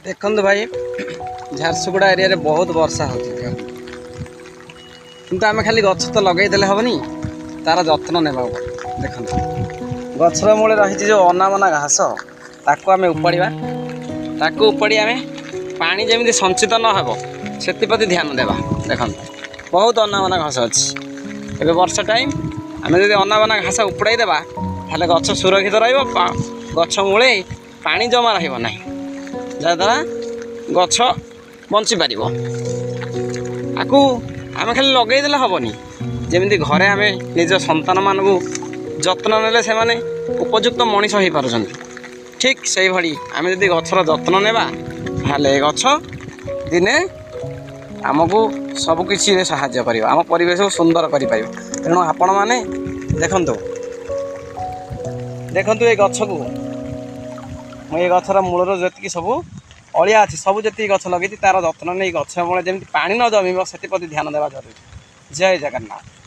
देखु भाई झारसुगुड़ा एरिया बहुत वर्षा हो किंतु आम खाली गछ तो लगेदेले हेनी तार जत्न ने देख गचर मूल रही जो अनामना घास ताको आम उपाड़ा ताको उपाड़ी आम पानी जमी संचित न हो से ध्यान देवा देख बहुत अनामना घास अच्छी एवं वर्षा टाइम आम जब अनामना घास उपड़ाई देवा ताले गछ सुरक्षित रछ मूले पानी जमा रहा जहाँद्वारा गछ बंची पार आकू आम खाली लगेदेले हेनी जमी घरे आम निज संतान मानू जत्न नेले से माने उपयुक्त मनीष हो पार ठीक से भाई आम जब गचर जत्न नेबा ताले गछ दिने आमको सबकि साहाय्य कर आम परिवेश को सुंदर कर तेणु आपण मैंने देखु देखु ये गछ को मुझे गचर मूलर जी सब अलिया अच्छी सब जी गछ लगे तार जत्न नहीं गछ मूल जमी पा न जमीब से ध्यान देवा जरूरी। जय जगन्नाथ।